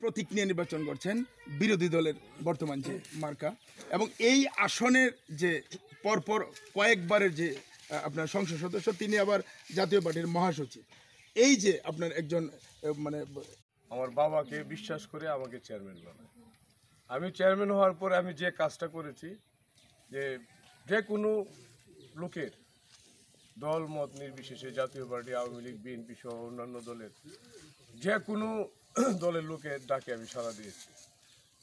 প্রতীক নিয়ে নির্বাচন করছেন, বিরোধী দলের বর্তমান যে মার্কা, এবং এই আসনের যে পরপর কয়েকবারের যে আপনার সংসদ সদস্য, তিনি আবার জাতীয় পার্টির মহাসচিব। এই যে আপনার একজন মানে আমার বাবাকে বিশ্বাস করে আমাকে চেয়ারম্যান বানায়। আমি চেয়ারম্যান হওয়ার পরে আমি যে কাজটা করেছি, যে কোনো লোকের দল মত নির্বিশেষে, জাতীয় পার্টি, আওয়ামী লীগ, বিএনপি সহ অন্যান্য দলের যে কোনো দলের লোকের ডাকে আমি সাড়া দিয়েছি।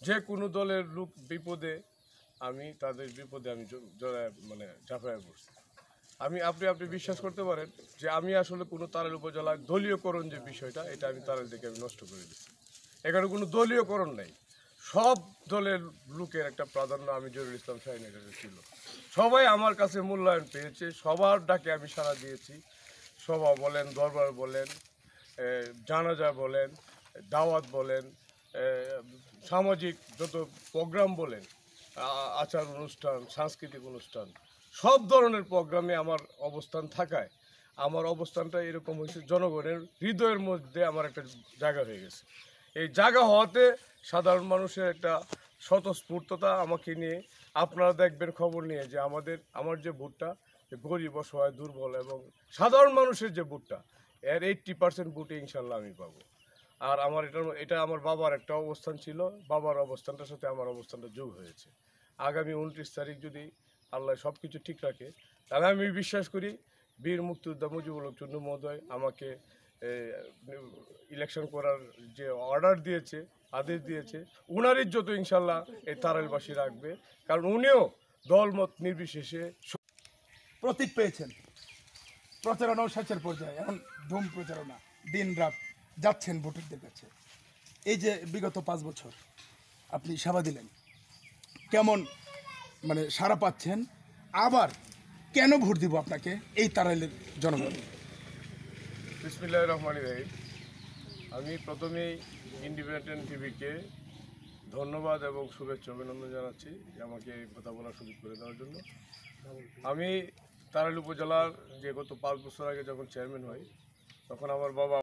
যে কোনো দলের লোক বিপদে আমি তাদের বিপদে আমি ঝাঁপায় পড়ছি। আপনি বিশ্বাস করতে পারেন যে আমি আসলে কোনো তারেল উপজেলার দলীয়করণ যে বিষয়টা, এটা আমি তারেল থেকে আমি নষ্ট করে দিচ্ছি। এখানে কোনো দলীয়করণ নেই, সব দলের লোকের একটা প্রাধান্য আমি জহিরুল ইসলাম শাহীনের কাছে ছিল। সবাই আমার কাছে মূল্যায়ন পেয়েছে, সবার ডাকে আমি সাড়া দিয়েছি। সভা বলেন, দরবার বলেন, জানাজা বলেন, দাওয়াত বলেন, সামাজিক যত প্রোগ্রাম বলেন, আচার অনুষ্ঠান, সাংস্কৃতিক অনুষ্ঠান, সব ধরনের প্রোগ্রামে আমার অবস্থান থাকায় আমার অবস্থানটা এরকম হয়েছে, জনগণের হৃদয়ের মধ্যে আমার একটা জায়গা হয়ে গেছে। এই জায়গা হওয়াতে সাধারণ মানুষের একটা স্বতঃস্ফূর্ততা আমাকে নিয়ে, আপনারা দেখবেন খবর নিয়ে যে আমার যে ভোটটা, গরিব, অসহায়, দুর্বল এবং সাধারণ মানুষের যে ভোটটা, এর 80% ভোটে ইনশাল্লাহ আমি পাবো। আর এটা আমার বাবার একটা অবস্থান ছিল, বাবার অবস্থানটার সাথে আমার অবস্থানটা যোগ হয়েছে। আগামী 29 তারিখ যদি আল্লাহ সব কিছু ঠিক রাখে, তাহলে আমি বিশ্বাস করি বীর মুক্তিযোদ্ধা মুজিবুল হক চন্দ্র মহোদয় আমাকে ইলেকশন করার যে অর্ডার দিয়েছে, আদেশ দিয়েছে, উনার ইজ্জত ইনশাল্লাহ এই তারেলবাসী রাখবে। কারণ উনিও দলমত নির্বিশেষে প্রতীক পেয়েছেন। প্রচারণাও শেষের পর্যায়ে, এখন ধুম প্রচারণা, দিন রাত যাচ্ছেন ভোটারদের কাছে। এই যে বিগত 5 বছর আপনি সেবা দিলেন, কেমন মানে সাড়া পাচ্ছেন? আবার কেন ভোট দিব আপনাকে এই তারাইলের জনগণ? বিসমিল্লাহির রহমানির রহিম। আমি প্রথমেই ইন্ডিপেন্ডেন্ট টিভিকে ধন্যবাদ এবং শুভেচ্ছা অভিনন্দন জানাচ্ছি যে আমাকে কথা বলার সুযোগ করে দেওয়ার জন্য। আমি তারাইল উপজেলার যে গত 5 বছর আগে যখন চেয়ারম্যান হই, তখন আমার বাবা